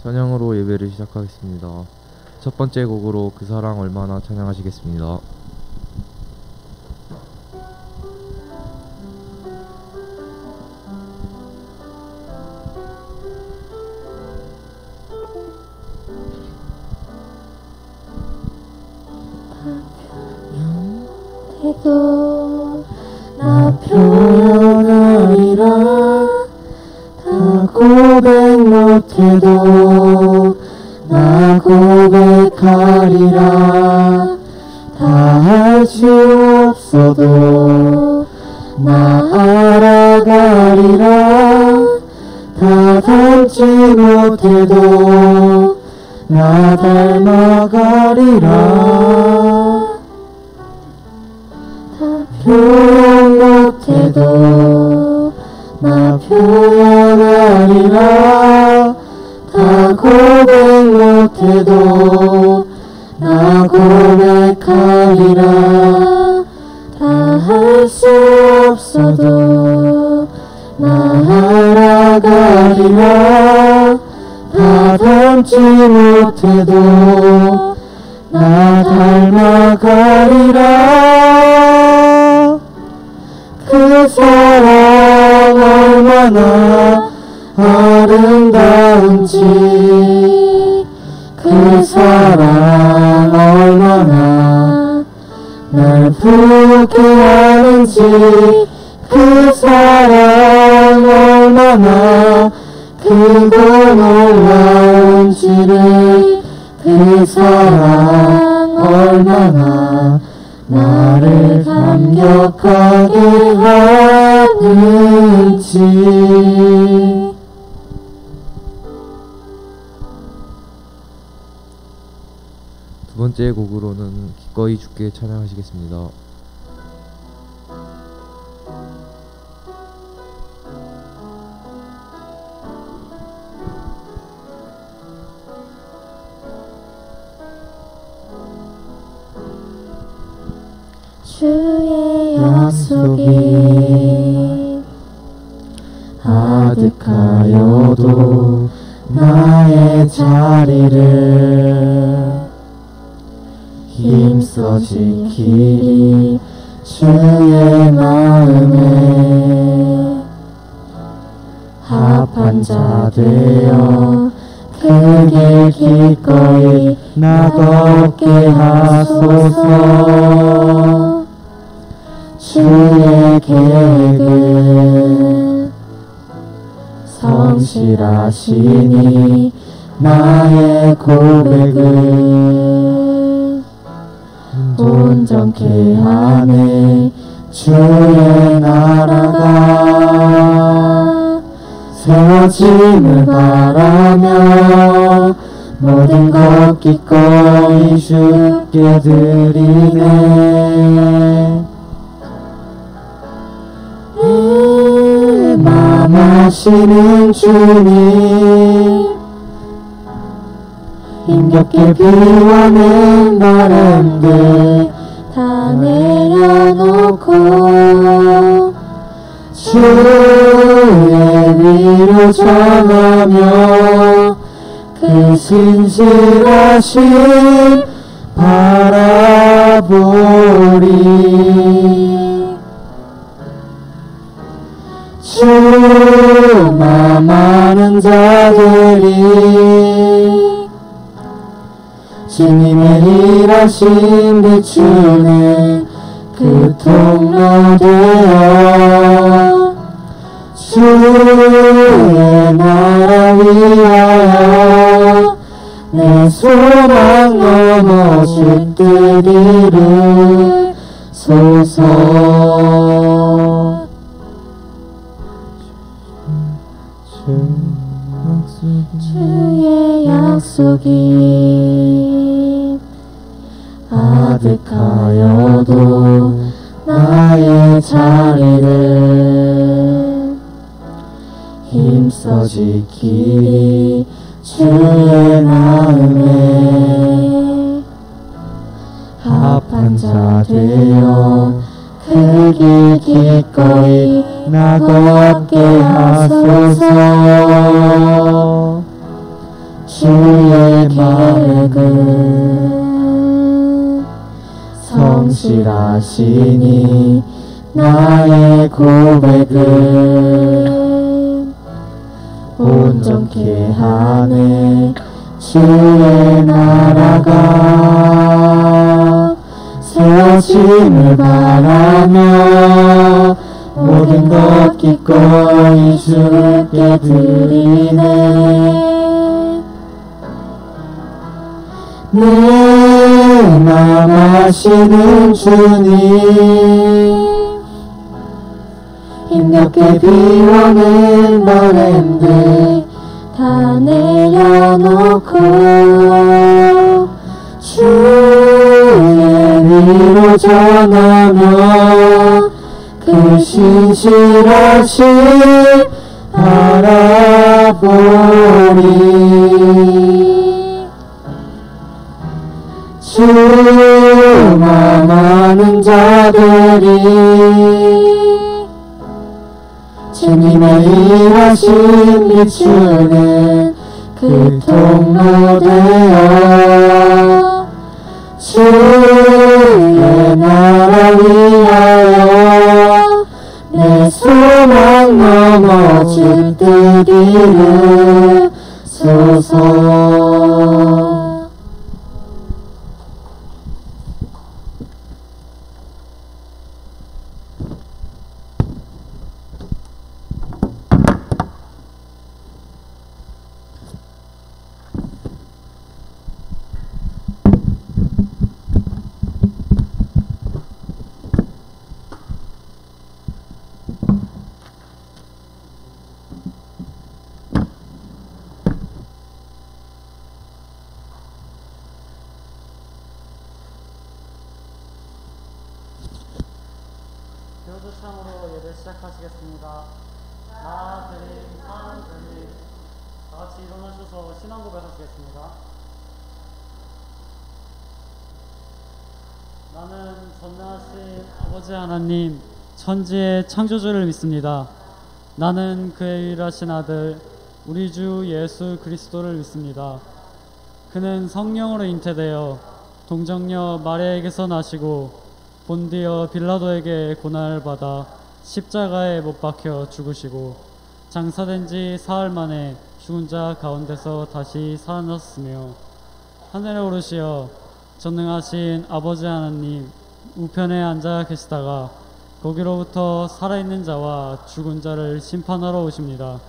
찬양으로 예배를 시작하겠습니다. 첫 번째 곡으로 그 사랑 얼마나 찬양하시겠습니다. 해도 나 표현하리라. 다 고백 못해도 나 고백하리라. 다 할 수 없어도 나 알아가리라. 다 닮지 못해도 나 닮아가리라. 표현 못해도 나 표현하리라. 다 고백 못해도 나 고백하리라. 다 할 수 없어도 나 알아가리라. 다 닮지 못해도 나 닮아가리라. 그 사랑 얼마나 아름다운지, 그 사랑 얼마나 날 부게 하는지, 그 사랑 얼마나 크고 놀라운지를, 그 사랑 얼마나 나를 감격하게 하는지. 두 번째 곡으로는 기꺼이 주께 찬양하시겠습니다. 주의 약속이 아득하여도 나의 자리를 힘써 지키리. 주의 마음에 합한 자 되어 그 길 기꺼이 나 걷게 하소서. 주의 계획은 성실하시니 나의 고백을 온전케 하네. 주의 나라가 세워짐을 바라며 모든 것 기꺼이 주께 드리네. 내 맘 아시는 주님, 힘겹게 비워낸 바람들 다 내려놓고 주의 위로 전하며 그 신실하심 바라보리. 주 맘 아는 자들이 주님의 일하심 비추는 그 통로 되어 주의 나라 위하여 내 소망 넘어 주 뜻 이루소서. 주의 약속이 아득하여도 나의 자리를 힘써 지키리. 주의 마음에 합한 자 되어 그 길 기꺼이 나 걷게 하소서. 주 하시니 나의 고백을 온전케 하네. 주의 나라가 세워짐을 바라며 모든 것 기꺼이 주께 드리네. 내 맘 아시는 주님, 힘겹게 비오는 바람들 다 내려놓고 주의 위로 전하며 그 신실하심 바라보리. 주만 아는 자들이 주님의 일하심 비추는 그 통로 되어 주의 나라 위하여 내 소망 넘어 주 뜻 이루소서. 교주창으로 예배 시작하시겠습니다. 나 드림 산 드림. 다 같이 일어나셔서 신앙 고백하시겠습니다. 나는 전능하신 아버지 하나님, 천지의 창조주를 믿습니다. 나는 그의 유일하신 아들, 우리 주 예수 그리스도를 믿습니다. 그는 성령으로 잉태되어 동정녀 마리아에게서 나시고 본디어 빌라도에게 고난을 받아 십자가에 못 박혀 죽으시고 장사된 지 사흘 만에 죽은 자 가운데서 다시 살아났으며 하늘에 오르시어 전능하신 아버지 하나님 우편에 앉아 계시다가 거기로부터 살아있는 자와 죽은 자를 심판하러 오십니다.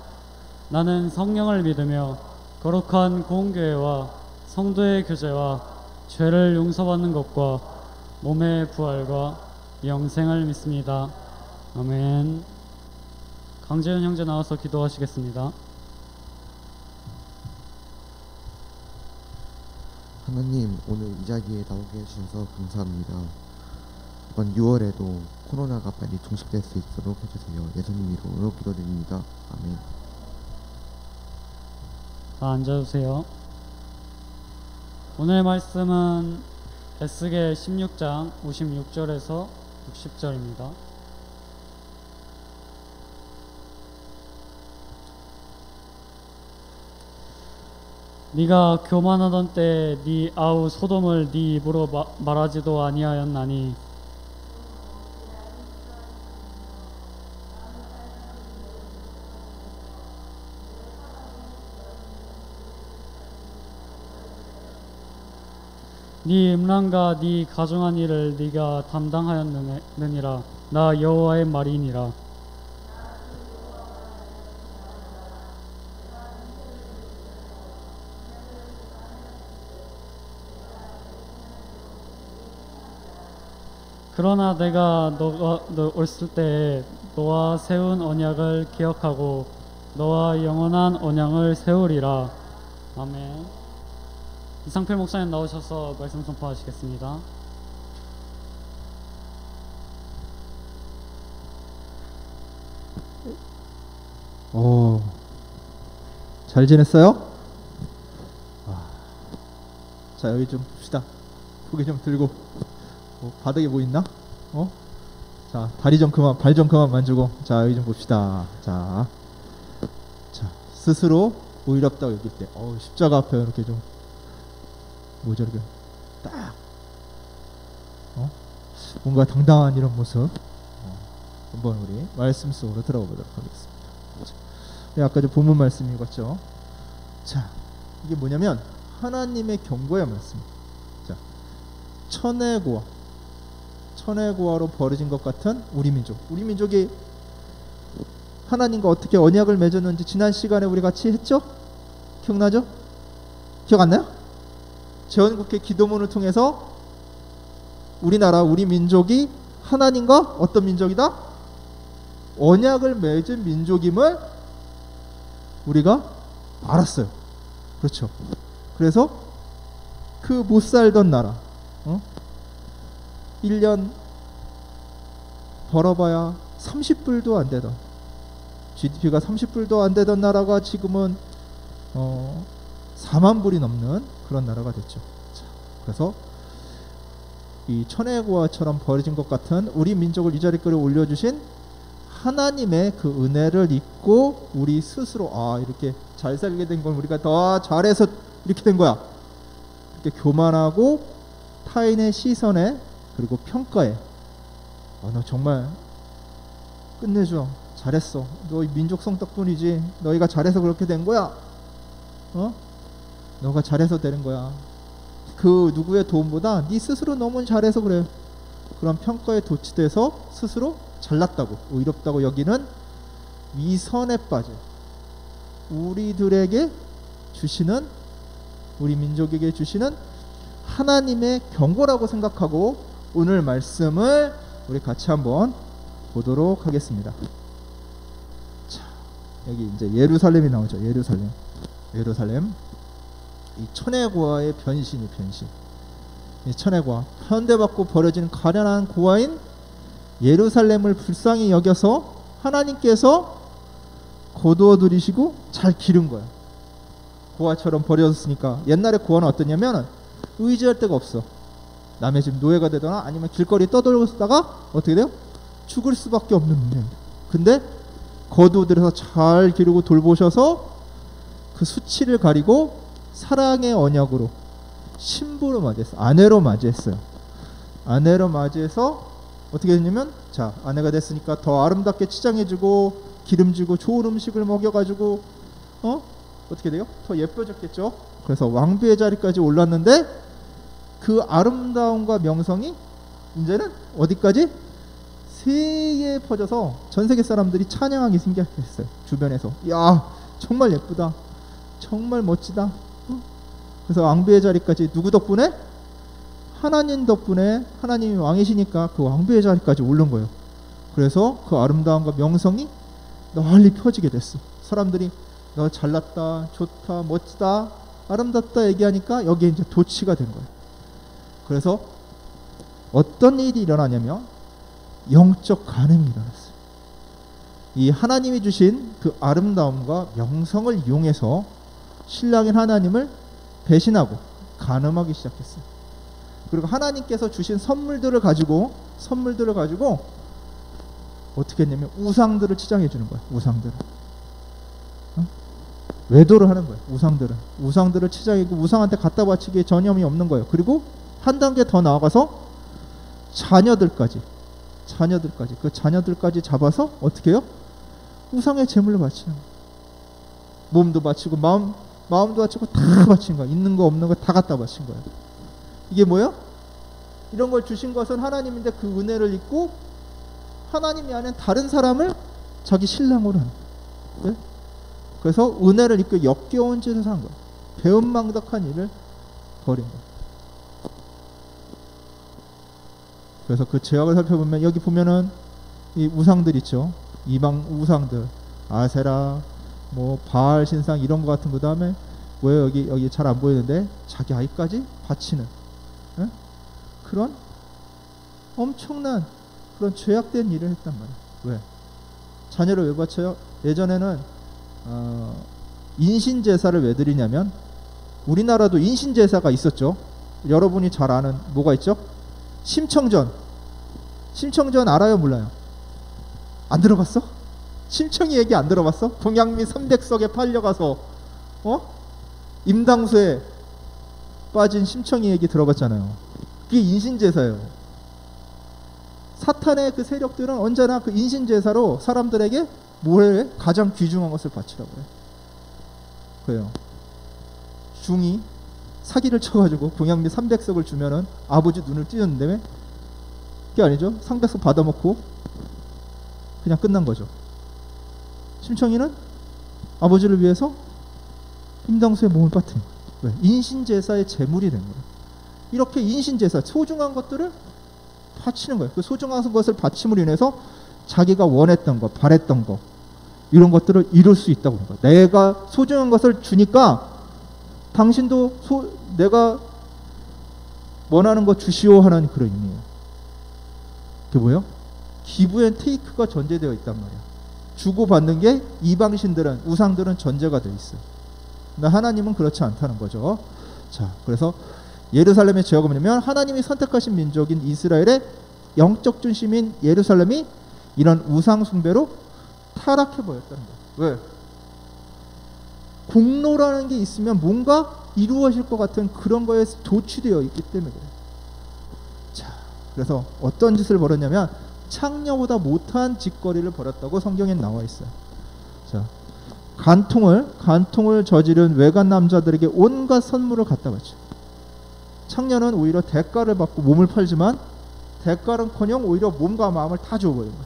나는 성령을 믿으며 거룩한 공교회와 성도의 교제와 죄를 용서받는 것과 몸의 부활과 영생을 믿습니다. 아멘. 강재현 형제 나와서 기도하시겠습니다. 하나님, 오늘 이 자리에 나오게 해주셔서 감사합니다. 이번 6월에도 코로나가 빨리 종식될 수 있도록 해주세요. 예수님 이름으로 기도드립니다. 아멘. 다 앉아주세요. 오늘 말씀은 에스겔 16장 56절에서 60절입니다. 네가 교만하던 때 네 아우 소돔을 네 입으로 말하지도 아니하였나니 네 음란과 네 가증한 일을 네가 담당하였느니라. 나 여호와의 말이니라. 그러나 내가 너 올쓸 때에 너와 세운 언약을 기억하고 너와 영원한 언약을 세우리라. 아멘. 이상필 목사님 나오셔서 말씀 선포하시겠습니다. 잘 지냈어요? 자, 여기 좀 봅시다. 고개 좀 들고. 바닥에 뭐 있나? 자, 다리 좀 그만, 발 좀 그만 만지고. 자, 여기 좀 봅시다. 자, 스스로 의롭다고 여길 때, 십자가 앞에 이렇게 좀, 뭐죠, 이렇게 딱, 뭔가 당당한 이런 모습 한번 우리 말씀 속으로 들어가 보도록 하겠습니다. 자, 아까 저 본문 말씀 읽었죠. 자, 이게 뭐냐면 하나님의 경고의 말씀. 자, 천혜고아로 벌어진 것 같은 우리 민족이 하나님과 어떻게 언약을 맺었는지 지난 시간에 우리 같이 했죠? 기억나죠? 기억 안 나요? 제헌국회 기도문을 통해서 우리나라 우리 민족이 하나님과 어떤 민족이다? 언약을 맺은 민족임을 우리가 알았어요. 그렇죠. 그래서 그 못 살던 나라 1년 벌어봐야 30불도 안 되던 GDP가 30불도 안 되던 나라가 지금은 4만 불이 넘는 그런 나라가 됐죠. 자, 그래서 이 천혜고아처럼 벌어진 것 같은 우리 민족을 이 자리까지 올려주신 하나님의 그 은혜를 잊고 우리 스스로 이렇게 잘 살게 된 건 우리가 더 잘해서 이렇게 된 거야. 이렇게 교만하고 타인의 시선에 그리고 평가에 너 정말 끝내줘. 잘했어. 너 민족성 덕분이지. 너희가 잘해서 그렇게 된 거야. 너가 잘해서 되는 거야. 그 누구의 도움보다 네 스스로 너무 잘해서 그래. 그런 평가에 도취돼서 스스로 잘났다고 의롭다고 여기는 위선에 빠져 우리들에게 주시는 우리 민족에게 주시는 하나님의 경고라고 생각하고 오늘 말씀을 우리 같이 한번 보도록 하겠습니다. 자, 여기 이제 예루살렘이 나오죠. 예루살렘. 이 천혜고아의 변신. 이 천혜고아 현대받고 버려진 가련한 고아인 예루살렘을 불쌍히 여겨서 하나님께서 거두어 들이시고 잘 기른 거야. 고아처럼 버려졌으니까. 옛날에 고아는 어떠냐면 의지할 데가 없어. 남의 집 노예가 되거나 아니면 길거리 떠돌다가 어떻게 돼요? 죽을 수밖에 없는 운명이에요. 근데 거두어 들여서 잘 기르고 돌보셔서 그 수치를 가리고 사랑의 언약으로 신부로 맞이했어요. 아내로 맞이했어요. 아내로 맞이해서 어떻게 됐냐면 자, 아내가 됐으니까 더 아름답게 치장해주고 기름지고 좋은 음식을 먹여가지고 어떻게 돼요? 더 예뻐졌겠죠. 그래서 왕비의 자리까지 올랐는데 그 아름다움과 명성이 이제는 어디까지? 세계에 퍼져서 전 세계 사람들이 찬양하기 생겼어요. 주변에서 야 정말 예쁘다, 정말 멋지다. 그래서 왕비의 자리까지 누구 덕분에? 하나님 덕분에. 하나님이 왕이시니까 그 왕비의 자리까지 오른 거예요. 그래서 그 아름다움과 명성이 널리 펴지게 됐어. 사람들이 너 잘났다, 좋다, 멋지다, 아름답다 얘기하니까 여기에 이제 도취가 된 거예요. 그래서 어떤 일이 일어나냐면 영적 간음이 일어났어요. 이 하나님이 주신 그 아름다움과 명성을 이용해서 신랑인 하나님을 배신하고 간음하기 시작했어요. 그리고 하나님께서 주신 선물들을 가지고 어떻게 했냐면 우상들을 치장해 주는 거야. 우상들을 외도를 하는 거예요. 우상들을 치장하고 우상한테 갖다 바치기에 전념이 없는 거예요. 그리고 한 단계 더 나아가서 자녀들까지 그 자녀들까지 잡아서 어떻게 해요? 우상의 제물로 바치는 거예요. 몸도 바치고 마음도 바치고 다 바친 거야. 있는 거 없는 거 다 갖다 바친 거야. 이게 뭐예요? 이런 걸 주신 것은 하나님인데 그 은혜를 잊고 하나님이 아닌 다른 사람을 자기 신랑으로 하는 거예요. 네? 그래서 은혜를 잊고 역겨운 짓을 한 거예요. 배은망덕한 일을 벌인 거예요. 그래서 그 죄악을 살펴보면 여기 보면은 이 우상들 있죠. 이방 우상들, 아세라, 뭐 바알 신상 이런 거 같은 거. 다음에 왜 여기 잘 안 보이는데 자기 아이까지 바치는 그런 엄청난 그런 죄악된 일을 했단 말이에요. 왜? 자녀를 왜 바쳐요? 예전에는 인신제사를 왜 드리냐면 우리나라도 인신제사가 있었죠. 여러분이 잘 아는 뭐가 있죠? 심청전 알아요? 몰라요? 안 들어봤어? 심청이 얘기 안 들어봤어? 동양미 300석에 팔려가서 임당수에 빠진 심청이 얘기 들어봤잖아요. 그게 인신제사예요. 사탄의 그 세력들은 언제나 그 인신제사로 사람들에게 뭐에 가장 귀중한 것을 바치라고 해요. 그래요. 중이 사기를 쳐가지고 공양미 300석을 주면은 아버지 눈을 찢었는데 그게 아니죠. 300석 받아먹고 그냥 끝난 거죠. 심청이는 아버지를 위해서 임당수의 몸을 빠뜨린 거예요. 왜? 인신제사의 제물이 된 거예요. 이렇게 인신제사, 소중한 것들을 바치는 거예요. 그 소중한 것을 바침으로 인해서 자기가 원했던 것, 바랬던 것, 이런 것들을 이룰 수 있다고 하는 거예요. 내가 소중한 것을 주니까 당신도 내가 원하는 거 주시오 하는 그런 의미예요. 그게 뭐예요? 기브 앤 테이크가 전제되어 있단 말이에요. 주고받는 게 이방신들은, 우상들은 전제가 되어 있어요. 근데 하나님은 그렇지 않다는 거죠. 자, 그래서 예루살렘의 죄가 뭐냐면 하나님이 선택하신 민족인 이스라엘의 영적 중심인 예루살렘이 이런 우상 숭배로 타락해 버렸다는 거예요. 왜? 공로라는 게 있으면 뭔가 이루어질 것 같은 그런 거에 도취되어 있기 때문에 그래요. 자, 그래서 어떤 짓을 벌였냐면 창녀보다 못한 짓거리를 벌였다고 성경에 나와 있어요. 자, 간통을 저지른 외간 남자들에게 온갖 선물을 갖다 바쳐. 창녀는 오히려 대가를 받고 몸을 팔지만 대가는커녕 오히려 몸과 마음을 다 줘버린 거예요.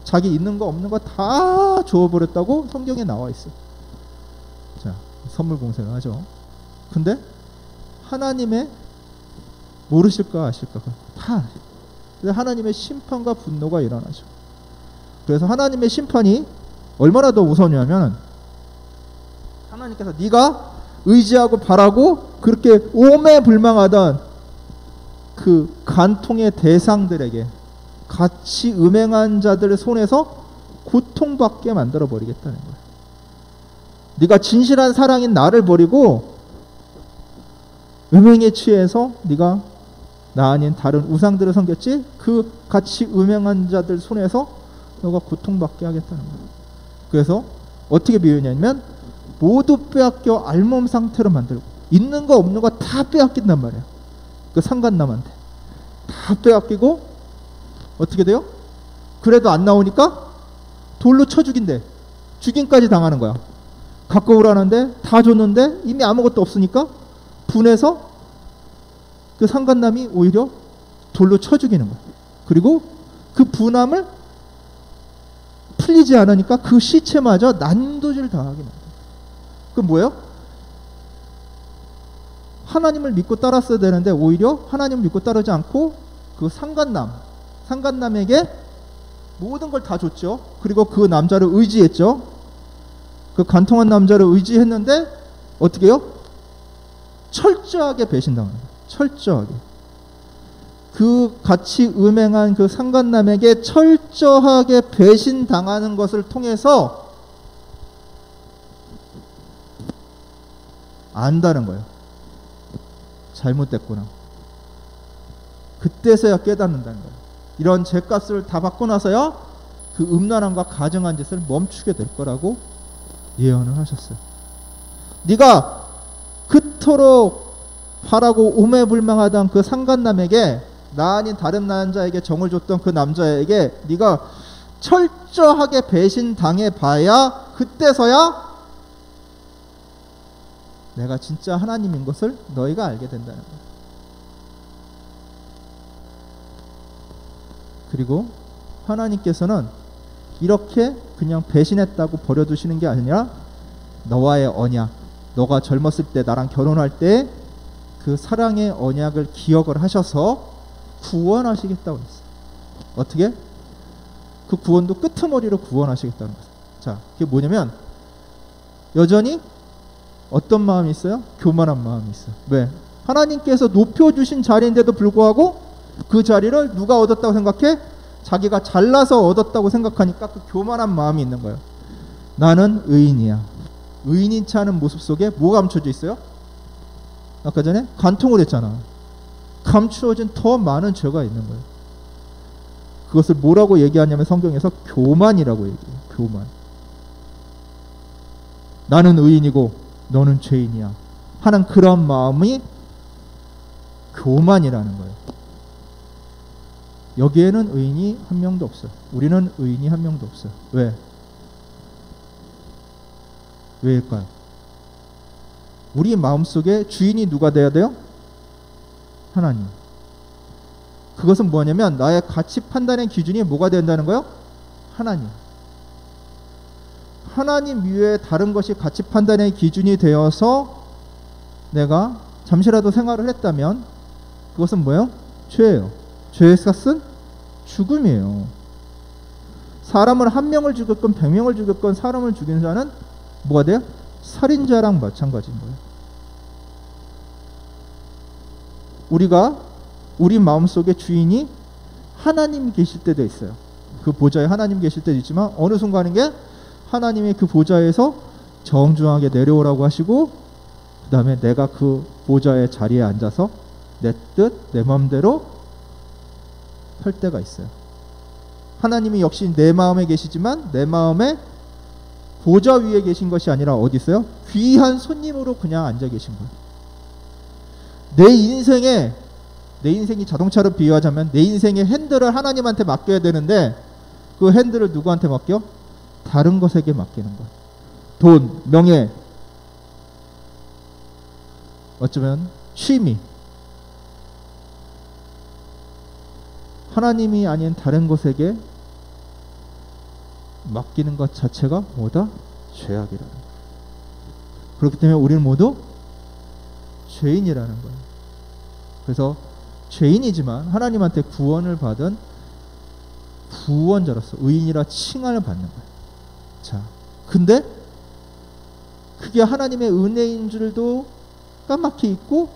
자기 있는 거 없는 거 다 줘버렸다고 성경에 나와 있어요. 자, 선물 공세를 하죠. 근데 하나님의 모르실까 아실까 다. 그래서 하나님의 심판과 분노가 일어나죠. 그래서 하나님의 심판이 얼마나 더 무서우냐면 하나님께서 네가 의지하고 바라고 그렇게 오매불망하던 그 간통의 대상들에게 같이 음행한 자들의 손에서 고통받게 만들어 버리겠다는 거예요. 네가 진실한 사랑인 나를 버리고 음행에 취해서 네가 나 아닌 다른 우상들을 섬겼지? 그 같이 음행한 자들 손에서 너가 고통받게 하겠다는 거예요. 그래서 어떻게 비유냐면 모두 빼앗겨 알몸 상태로 만들고 있는 거 없는 거 다 빼앗긴단 말이에요. 그 상간남한테 다 빼앗기고 어떻게 돼요? 그래도 안 나오니까 돌로 쳐 죽인대. 죽임까지 당하는 거야. 갖고 오라는데 다 줬는데 이미 아무것도 없으니까 분해서 그 상간남이 오히려 돌로 쳐 죽이는 거야. 그리고 그 분함을 풀리지 않으니까 그 시체마저 난도질 당하게 만들어요. 그럼 뭐예요? 하나님을 믿고 따랐어야 되는데 오히려 하나님을 믿고 따르지 않고 그 상간남에게 모든 걸 다 줬죠. 그리고 그 남자를 의지했죠. 그 간통한 남자를 의지했는데 어떻게 해요? 철저하게 배신당하는 거예요. 철저하게. 그 같이 음행한 그 상간남에게 철저하게 배신당하는 것을 통해서 안다는 거예요. 잘못됐구나. 그때서야 깨닫는다는 거예요. 이런 죄값을 다 받고 나서야 그 음란함과 가증한 짓을 멈추게 될 거라고 예언을 하셨어요. 네가 그토록 바라고 오매불망하던 그 상간남에게 나 아닌 다른 남자에게 정을 줬던 그 남자에게 네가 철저하게 배신당해 봐야 그때서야 내가 진짜 하나님인 것을 너희가 알게 된다는 거예요. 그리고 하나님께서는 이렇게 그냥 배신했다고 버려두시는 게 아니라 너와의 언약, 너가 젊었을 때 나랑 결혼할 때 그 사랑의 언약을 기억을 하셔서 구원하시겠다고 했어요. 어떻게? 그 구원도 끄트머리로 구원하시겠다는 거예요. 자, 그게 뭐냐면 여전히 어떤 마음이 있어요? 교만한 마음이 있어요. 왜? 하나님께서 높여주신 자리인데도 불구하고 그 자리를 누가 얻었다고 생각해? 자기가 잘나서 얻었다고 생각하니까 그 교만한 마음이 있는 거예요. 나는 의인이야. 의인인치 않은 모습 속에 뭐가 감춰져 있어요? 아까 전에 간통을 했잖아. 감추어진 더 많은 죄가 있는 거예요. 그것을 뭐라고 얘기하냐면 성경에서 교만이라고 얘기해요. 교만. 나는 의인이고 너는 죄인이야 하는 그런 마음이 교만이라는 거예요. 여기에는 의인이 한 명도 없어요. 우리는 의인이 한 명도 없어요. 왜? 왜일까요? 우리 마음속에 주인이 누가 돼야 돼요? 하나님. 그것은 뭐냐면 나의 가치 판단의 기준이 뭐가 된다는 거예요? 하나님. 하나님 이외에 다른 것이 가치 판단의 기준이 되어서 내가 잠시라도 생활을 했다면 그것은 뭐예요? 죄예요. 죄의 값은 죽음이에요. 사람을 한 명을 죽였건 100명을 죽였건 사람을 죽인 자는 뭐가 돼요? 살인자랑 마찬가지인 거예요. 우리가 우리 마음속에 주인이 하나님이 계실 때도 있어요. 그 보좌에 하나님 계실 때도 있지만 어느 순간인게 하나님이 그 보좌에서 정중하게 내려오라고 하시고 그 다음에 내가 그 보좌의 자리에 앉아서 내 뜻, 내 마음대로 할 때가 있어요. 하나님이 역시 내 마음에 계시지만 내 마음에 보좌 위에 계신 것이 아니라 어디 있어요? 귀한 손님으로 그냥 앉아 계신 거예요. 내 인생이 자동차로 비유하자면 내 인생의 핸들을 하나님한테 맡겨야 되는데 그 핸들을 누구한테 맡겨? 다른 것에게 맡기는 거예요. 돈, 명예, 어쩌면 취미, 하나님이 아닌 다른 것에게 맡기는 것 자체가 뭐다? 죄악이라는 거예요. 그렇기 때문에 우리는 모두 죄인이라는 거예요. 그래서 죄인이지만 하나님한테 구원을 받은 구원자로서 의인이라 칭함을 받는 거예요. 자, 근데 그게 하나님의 은혜인 줄도 까맣게 잊고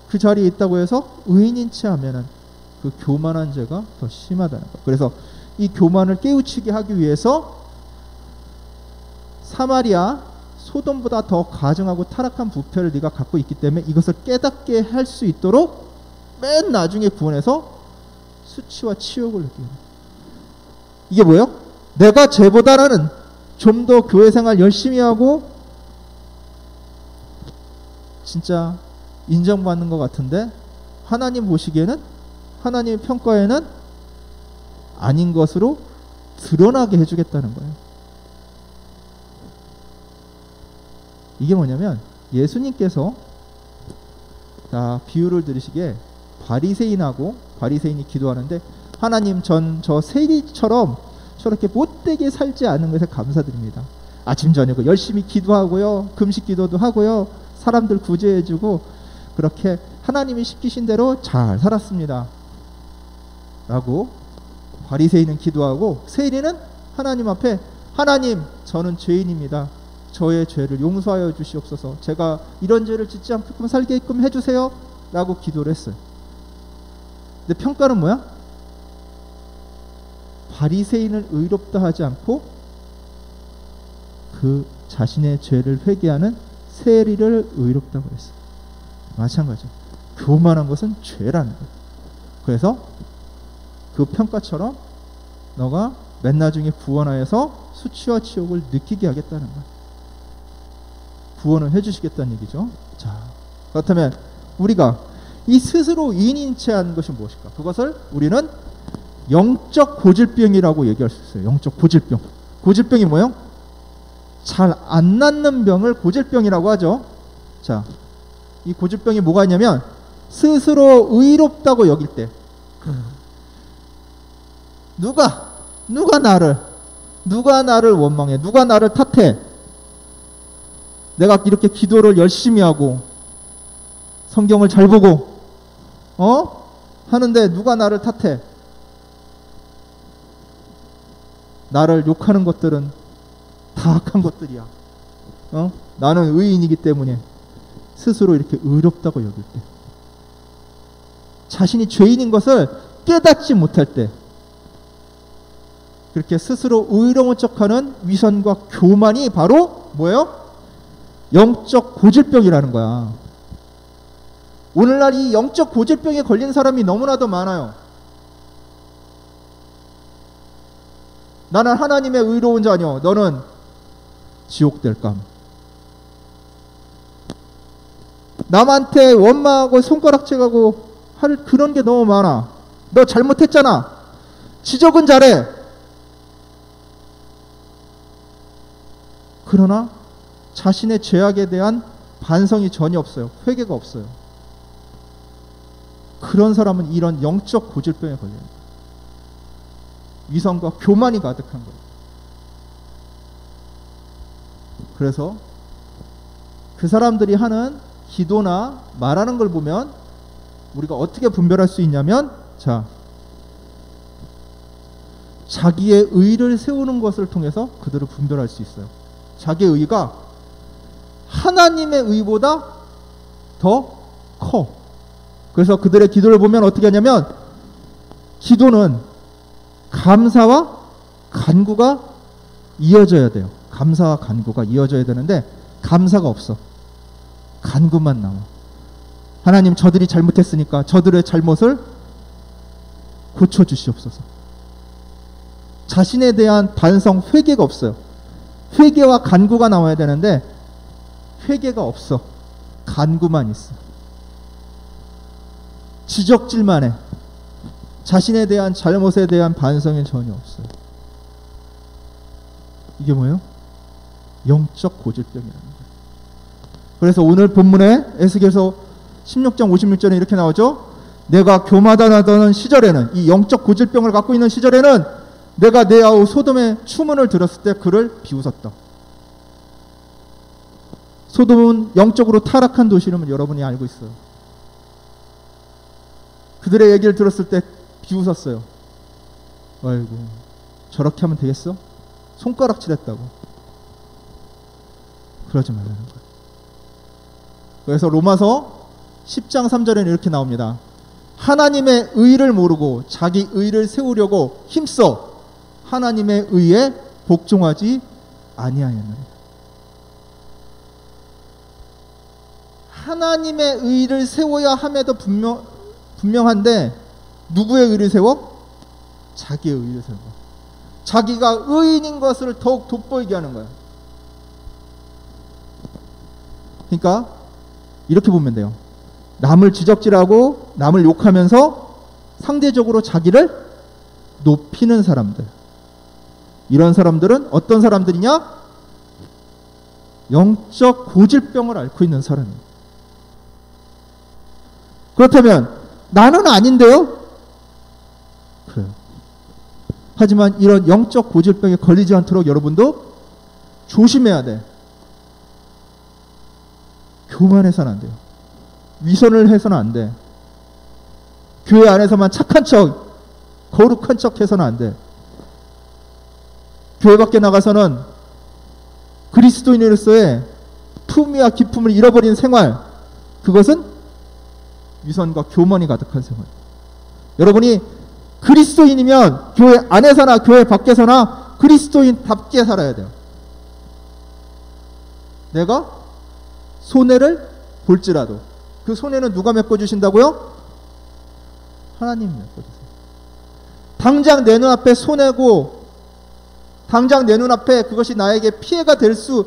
그 자리에 있다고 해서 의인인 채 하면은 그 교만한 죄가 더 심하다는 거예요. 그래서 이 교만을 깨우치게 하기 위해서 사마리아 소돔보다 더 가증하고 타락한 부패를 네가 갖고 있기 때문에 이것을 깨닫게 할 수 있도록 맨 나중에 구원해서 수치와 치욕을 느끼는 거예요. 이게 뭐예요? 내가 쟤보다는 좀 더 교회 생활 열심히 하고 진짜 인정받는 것 같은데 하나님 보시기에는 하나님의 평가에는 아닌 것으로 드러나게 해주겠다는 거예요. 이게 뭐냐면 예수님께서 자 비유를 들으시기에 바리새인이 기도하는데 하나님 전 저 세리처럼 저렇게 못되게 살지 않은 것에 감사드립니다. 아침 저녁 열심히 기도하고요, 금식 기도도 하고요, 사람들 구제해주고 그렇게 하나님이 시키신 대로 잘 살았습니다 라고 바리새인은 기도하고 세리는 하나님 앞에 하나님 저는 죄인입니다. 저의 죄를 용서하여 주시옵소서. 제가 이런 죄를 짓지 않게끔 살게끔 해주세요 라고 기도를 했어요. 근데 평가는 뭐야? 바리새인을 의롭다 하지 않고 그 자신의 죄를 회개하는 세리를 의롭다고 했어요. 마찬가지죠. 교만한 것은 죄라는 거예요. 그래서 그 평가처럼 너가 맨 나중에 구원하여서 수치와 치욕을 느끼게 하겠다는 거예요. 구원을 해주시겠다는 얘기죠. 자, 그렇다면 우리가 이 스스로 의인인 채 하는 것이 무엇일까? 그것을 우리는 영적 고질병이라고 얘기할 수 있어요. 영적 고질병. 고질병이 뭐예요? 잘 안 낫는 병을 고질병이라고 하죠. 자, 이 고질병이 뭐가 있냐면 스스로 의롭다고 여길 때 누가 나를 원망해, 누가 나를 탓해, 내가 이렇게 기도를 열심히 하고 성경을 잘 보고 하는데 누가 나를 탓해, 나를 욕하는 것들은 다 악한 것들이야. 나는 의인이기 때문에 스스로 이렇게 의롭다고 여길 때, 자신이 죄인인 것을 깨닫지 못할 때, 그렇게 스스로 의로운 척하는 위선과 교만이 바로 뭐예요? 영적 고질병이라는 거야. 오늘날 이 영적 고질병에 걸린 사람이 너무나도 많아요. 나는 하나님의 의로운 자녀, 너는 지옥 될 감. 남한테 원망하고 손가락질하고 할 그런 게 너무 많아. 너 잘못했잖아. 지적은 잘해. 그러나 자신의 죄악에 대한 반성이 전혀 없어요. 회개가 없어요. 그런 사람은 이런 영적 고질병에 걸려요. 위선과 교만이 가득한 거예요. 그래서 그 사람들이 하는 기도나 말하는 걸 보면 우리가 어떻게 분별할 수 있냐면, 자, 자기의 의를 세우는 것을 통해서 그들을 분별할 수 있어요. 자기의 의가 하나님의 의보다 더 커. 그래서 그들의 기도를 보면 어떻게 하냐면, 기도는 감사와 간구가 이어져야 돼요. 감사와 간구가 이어져야 되는데 감사가 없어. 간구만 나와. 하나님, 저들이 잘못했으니까 저들의 잘못을 고쳐주시옵소서. 자신에 대한 반성, 회개가 없어요. 회개와 간구가 나와야 되는데 회개가 없어. 간구만 있어. 지적질만 해. 자신에 대한 잘못에 대한 반성이 전혀 없어요. 이게 뭐예요? 영적 고질병이라는 거예요. 그래서 오늘 본문에 에스겔서 16장 56절에 이렇게 나오죠. 내가 교마다하던 시절에는, 이 영적 고질병을 갖고 있는 시절에는 내가 내 아우 소돔의 추문을 들었을 때 그를 비웃었다. 소돔은 영적으로 타락한 도시임을 여러분이 알고 있어요. 그들의 얘기를 들었을 때 비웃었어요. 아이고, 저렇게 하면 되겠어? 손가락질했다고. 그러지 말라는 거예요. 그래서 로마서 10장 3절에는 이렇게 나옵니다. 하나님의 의를 모르고 자기 의를 세우려고 힘써 하나님의 의에 복종하지 아니하였느니라. 하나님의 의를 세워야 함에도 분명한데 누구의 의를 세워? 자기의 의를 세워. 자기가 의인인 것을 더욱 돋보이게 하는 거야. 그러니까 이렇게 보면 돼요. 남을 지적질하고 남을 욕하면서 상대적으로 자기를 높이는 사람들, 이런 사람들은 어떤 사람들이냐? 영적 고질병을 앓고 있는 사람이에요. 그렇다면 나는 아닌데요? 그래요. 하지만 이런 영적 고질병에 걸리지 않도록 여러분도 조심해야 돼. 교만해서는 안 돼요. 위선을 해서는 안 돼. 교회 안에서만 착한 척, 거룩한 척 해서는 안 돼. 교회 밖에 나가서는 그리스도인으로서의 품위와 기품을 잃어버린 생활, 그것은 위선과 교만이 가득한 생활. 여러분이 그리스도인이면 교회 안에서나 교회 밖에서나 그리스도인답게 살아야 돼요. 내가 손해를 볼지라도 그 손해는 누가 메꿔주신다고요? 하나님 메꿔주세요. 당장 내 눈앞에 손해고 당장 내 눈앞에 그것이 나에게 피해가 될 수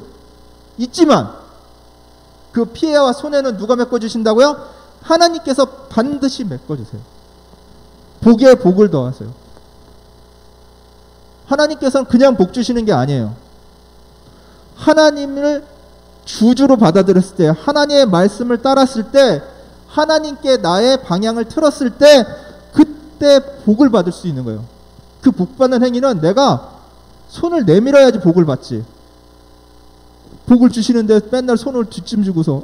있지만 그 피해와 손해는 누가 메꿔주신다고요? 하나님께서 반드시 메꿔주세요. 복에 복을 더하세요. 하나님께서는 그냥 복 주시는 게 아니에요. 하나님을 주주로 받아들였을 때, 하나님의 말씀을 따랐을 때, 하나님께 나의 방향을 틀었을 때 그때 복을 받을 수 있는 거예요. 그 복 받는 행위는 내가 손을 내밀어야지 복을 받지. 복을 주시는데 맨날 손을 뒷짐지고서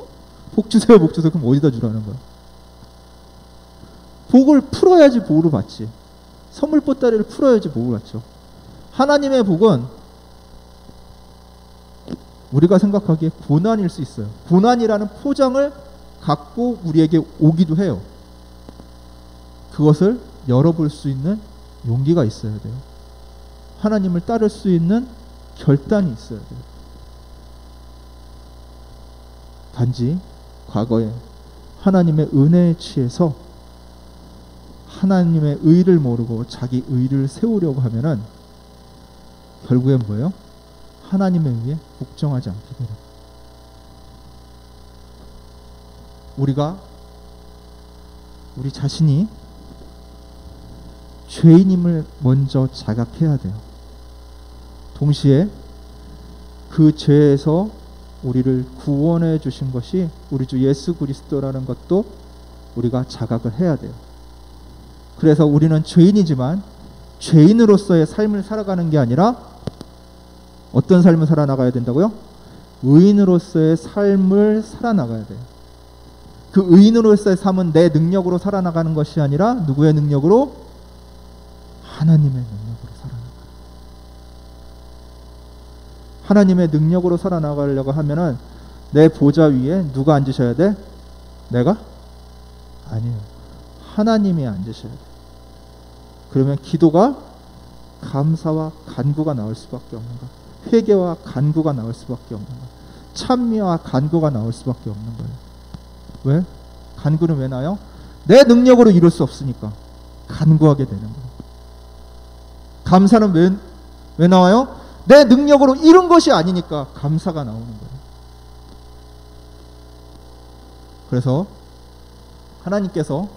복 주세요, 복 주세요. 그럼 어디다 주라는 거야? 복을 풀어야지 복을 받지. 선물 보따리를 풀어야지 복을 받죠. 하나님의 복은 우리가 생각하기에 고난일 수 있어요. 고난이라는 포장을 갖고 우리에게 오기도 해요. 그것을 열어볼 수 있는 용기가 있어야 돼요. 하나님을 따를 수 있는 결단이 있어야 돼요. 단지 과거에 하나님의 은혜에 취해서 하나님의 의를 모르고 자기 의를 세우려고 하면은 결국엔 뭐예요? 하나님의 의에 복종하지 않게 돼요. 우리가 우리 자신이 죄인임을 먼저 자각해야 돼요. 동시에 그 죄에서 우리를 구원해 주신 것이 우리 주 예수 그리스도라는 것도 우리가 자각을 해야 돼요. 그래서 우리는 죄인이지만 죄인으로서의 삶을 살아가는 게 아니라 어떤 삶을 살아나가야 된다고요? 의인으로서의 삶을 살아나가야 돼요. 그 의인으로서의 삶은 내 능력으로 살아나가는 것이 아니라 누구의 능력으로? 하나님의 능력으로 살아나가요. 하나님의 능력으로 살아나가려고 하면은 내 보좌 위에 누가 앉으셔야 돼? 내가? 아니에요. 하나님이 앉으셔야 돼. 그러면 기도가 감사와 간구가 나올 수밖에 없는 거, 회개와 간구가 나올 수밖에 없는 거, 찬미와 간구가 나올 수밖에 없는 거예요. 왜? 간구는 왜 나요? 내 능력으로 이룰 수 없으니까 간구하게 되는 거예요. 감사는 왜 나와요? 내 능력으로 이룬 것이 아니니까 감사가 나오는 거예요. 그래서 하나님께서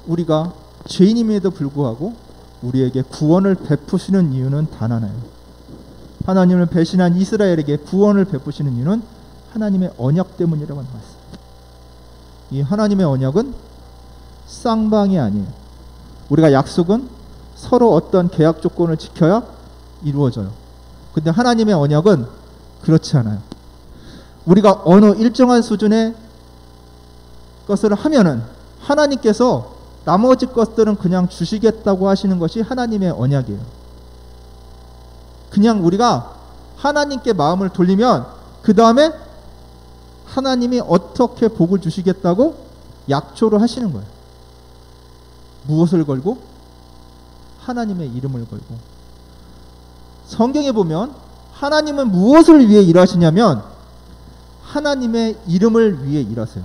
우리가 죄인임에도 불구하고 우리에게 구원을 베푸시는 이유는 단 하나예요. 하나님을 배신한 이스라엘에게 구원을 베푸시는 이유는 하나님의 언약 때문이라고 말씀합니다. 이 하나님의 언약은 쌍방이 아니에요. 우리가 약속은 서로 어떤 계약 조건을 지켜야 이루어져요. 근데 하나님의 언약은 그렇지 않아요. 우리가 어느 일정한 수준의 것을 하면은 하나님께서 나머지 것들은 그냥 주시겠다고 하시는 것이 하나님의 언약이에요. 그냥 우리가 하나님께 마음을 돌리면 그 다음에 하나님이 어떻게 복을 주시겠다고 약조를 하시는 거예요. 무엇을 걸고? 하나님의 이름을 걸고. 성경에 보면 하나님은 무엇을 위해 일하시냐면 하나님의 이름을 위해 일하세요.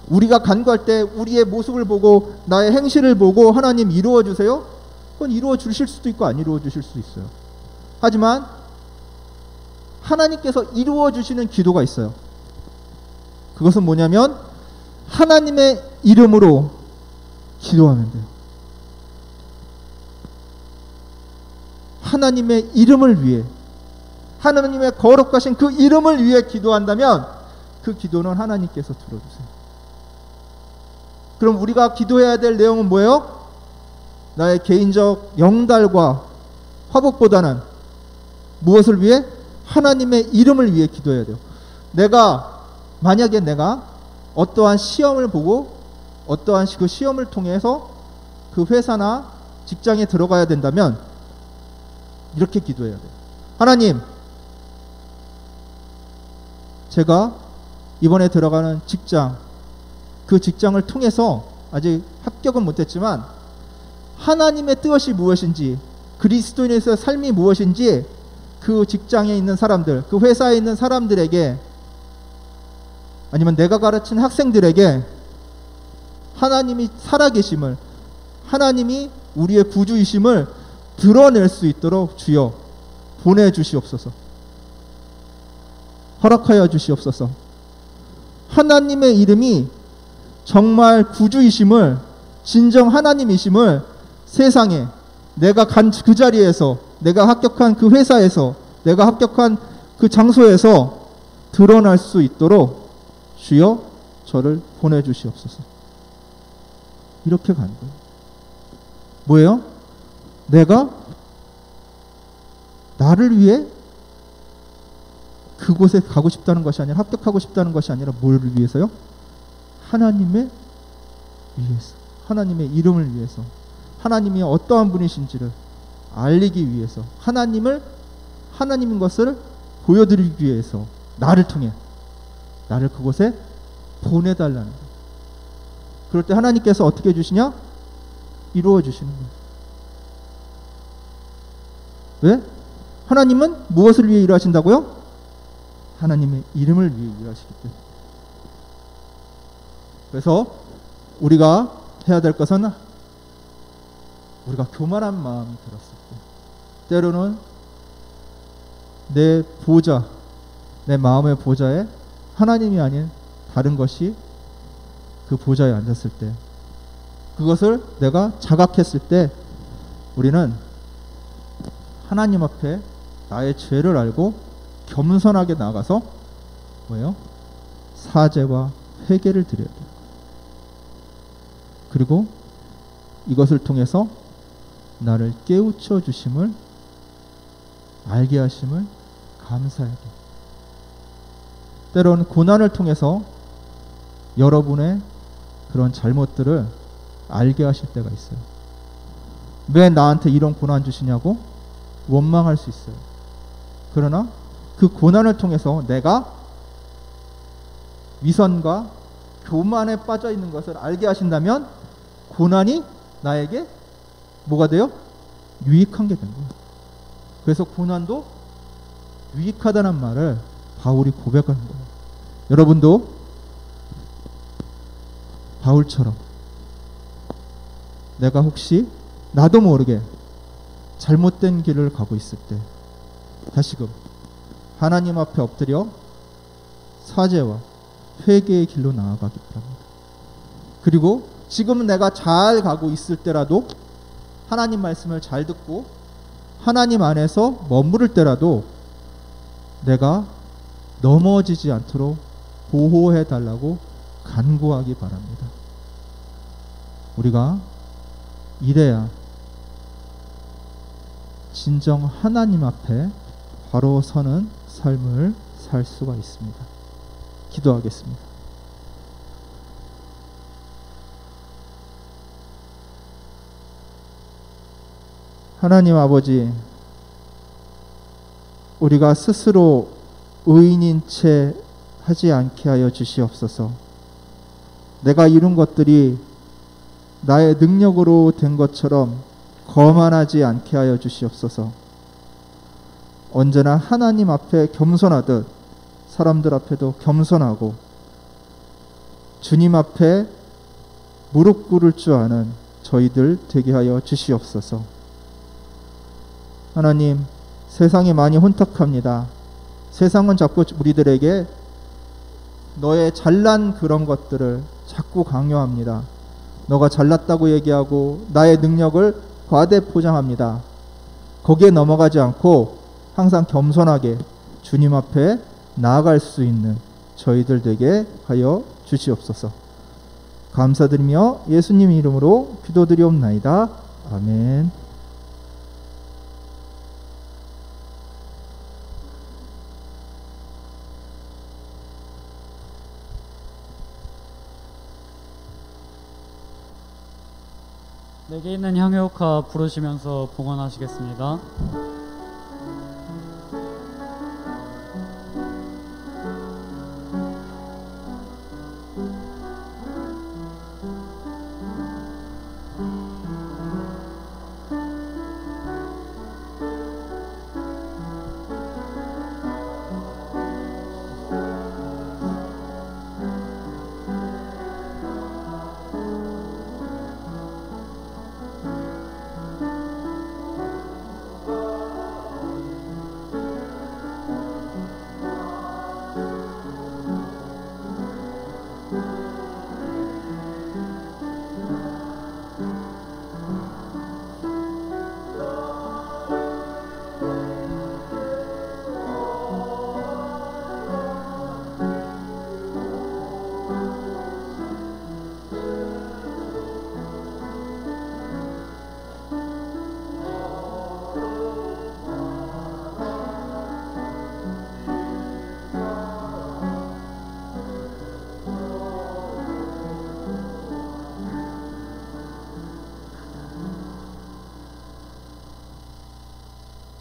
우리가 간구할 때 우리의 모습을 보고 나의 행실을 보고 하나님 이루어 주세요? 그건 이루어 주실 수도 있고 안 이루어 주실 수도 있어요. 하지만 하나님께서 이루어 주시는 기도가 있어요. 그것은 뭐냐면 하나님의 이름으로 기도하면 돼요. 하나님의 이름을 위해, 하나님의 거룩하신 그 이름을 위해 기도한다면 그 기도는 하나님께서 들어주세요. 그럼 우리가 기도해야 될 내용은 뭐예요? 나의 개인적 영달과 화복보다는 무엇을 위해? 하나님의 이름을 위해 기도해야 돼요. 만약에 내가 어떠한 시험을 보고 어떠한 그 시험을 통해서 그 회사나 직장에 들어가야 된다면 이렇게 기도해야 돼요. 하나님, 제가 이번에 들어가는 직장, 그 직장을 통해서 아직 합격은 못했지만 하나님의 뜻이 무엇인지, 그리스도인에서의 삶이 무엇인지 그 직장에 있는 사람들, 그 회사에 있는 사람들에게, 아니면 내가 가르친 학생들에게 하나님이 살아계심을, 하나님이 우리의 구주이심을 드러낼 수 있도록 주여 보내주시옵소서. 허락하여 주시옵소서. 하나님의 이름이 정말 구주이심을, 진정 하나님이심을 세상에 내가 간 그 자리에서, 내가 합격한 그 회사에서, 내가 합격한 그 장소에서 드러날 수 있도록 주여 저를 보내주시옵소서. 이렇게 가는 거예요. 뭐예요? 내가 나를 위해 그곳에 가고 싶다는 것이 아니라, 합격하고 싶다는 것이 아니라 뭘 위해서요? 하나님의 위해서, 하나님의 이름을 위해서, 하나님이 어떠한 분이신지를 알리기 위해서, 하나님인 것을 보여드리기 위해서 나를 통해 나를 그곳에 보내달라는 거예요. 그럴 때 하나님께서 어떻게 해주시냐? 이루어 주시는 거예요. 왜? 하나님은 무엇을 위해 일하신다고요? 하나님의 이름을 위해 일하시기 때문에. 그래서 우리가 해야 될 것은, 우리가 교만한 마음이 들었을 때, 때로는 내 보좌, 내 마음의 보좌에 하나님이 아닌 다른 것이 그 보좌에 앉았을 때, 그것을 내가 자각했을 때 우리는 하나님 앞에 나의 죄를 알고 겸손하게 나가서 뭐예요? 사죄와 회개를 드려야 돼요. 그리고 이것을 통해서 나를 깨우쳐 주심을 알게 하심을 감사해야 돼요. 때로는 고난을 통해서 여러분의 그런 잘못들을 알게 하실 때가 있어요. 왜 나한테 이런 고난 주시냐고 원망할 수 있어요. 그러나 그 고난을 통해서 내가 위선과 교만에 빠져 있는 것을 알게 하신다면 고난이 나에게 뭐가 돼요? 유익한 게 된 거예요. 그래서 고난도 유익하다는 말을 바울이 고백하는 거예요. 여러분도 바울처럼 내가 혹시 나도 모르게 잘못된 길을 가고 있을 때 다시금 하나님 앞에 엎드려 사죄와 회개의 길로 나아가기 바랍니다. 그리고 지금 내가 잘 가고 있을 때라도 하나님 말씀을 잘 듣고 하나님 안에서 머무를 때라도 내가 넘어지지 않도록 보호해 달라고 간구하기 바랍니다. 우리가 이래야 진정 하나님 앞에 바로 서는 삶을 살 수가 있습니다. 기도하겠습니다. 하나님 아버지, 우리가 스스로 의인인 채 하지 않게 하여 주시옵소서. 내가 이룬 것들이 나의 능력으로 된 것처럼 거만하지 않게 하여 주시옵소서. 언제나 하나님 앞에 겸손하듯 사람들 앞에도 겸손하고 주님 앞에 무릎 꿇을 줄 아는 저희들 되게 하여 주시옵소서. 하나님, 세상이 많이 혼탁합니다. 세상은 자꾸 우리들에게 너의 잘난 그런 것들을 자꾸 강요합니다. 너가 잘났다고 얘기하고 나의 능력을 과대 포장합니다. 거기에 넘어가지 않고 항상 겸손하게 주님 앞에 나아갈 수 있는 저희들 되게 하여 주시옵소서. 감사드리며 예수님 이름으로 기도드리옵나이다. 아멘. 내게 있는 향유옥화 부르시면서 봉헌하시겠습니다.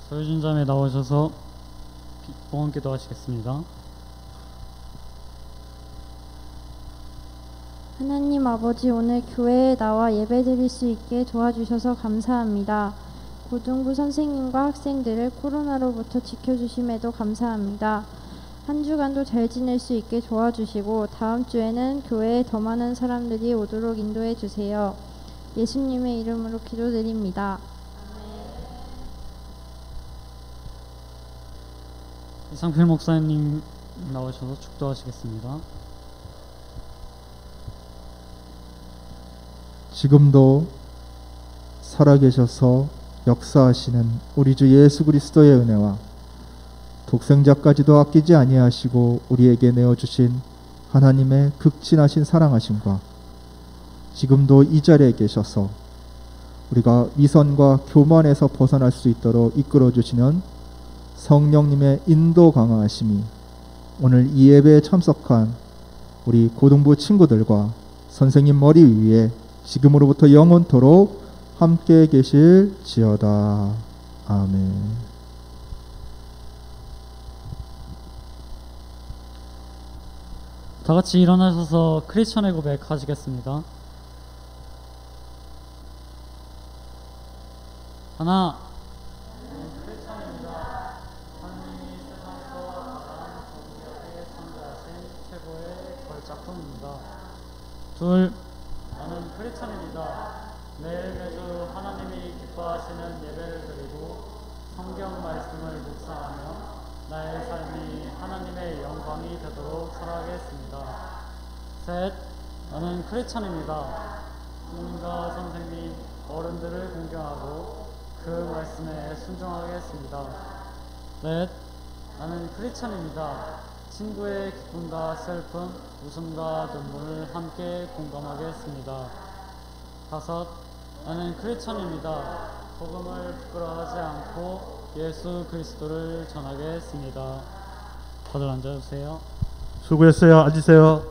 소유준자매 나오셔서 봉헌기도 하시겠습니다. 하나님 아버지, 오늘 교회에 나와 예배드릴 수 있게 도와주셔서 감사합니다. 고등부 선생님과 학생들을 코로나로부터 지켜주심에도 감사합니다. 한 주간도 잘 지낼 수 있게 도와주시고 다음 주에는 교회에 더 많은 사람들이 오도록 인도해 주세요. 예수님의 이름으로 기도드립니다. 이상필 목사님 나오셔서 축도하시겠습니다. 지금도 살아계셔서 역사하시는 우리 주 예수 그리스도의 은혜와 독생자까지도 아끼지 아니하시고 우리에게 내어주신 하나님의 극진하신 사랑하심과 지금도 이 자리에 계셔서 우리가 위선과 교만에서 벗어날 수 있도록 이끌어주시는 성령님의 인도 강화하심이 오늘 이 예배에 참석한 우리 고등부 친구들과 선생님 머리 위에 지금으로부터 영원토록 함께 계실지어다. 아멘. 다 같이 일어나셔서 크리스천의 고백 하시겠습니다. 하나, 크리스천입니다. 하나님이 세상에서 가장 정직하게 창조하신 최고의 걸작품입니다. 둘, 나는 크리스천입니다. 매일 매주 하나님이 기뻐하시는 예배를 드리고 성경 말씀을 묵상하며 나의 삶이 하나님의 영광이 되도록 살아가겠습니다. 셋, 나는 크리스천입니다. 부모님과 선생님, 어른들을 공경하고 그 말씀에 순종하겠습니다. 넷, 나는 크리스천입니다. 친구의 기쁨과 슬픔, 웃음과 눈물을 함께 공감하겠습니다. 다섯, 나는 크리스천입니다. 복음을 부끄러워하지 않고 예수 그리스도를 전하겠습니다. 다들 앉아주세요. 수고했어요. 앉으세요.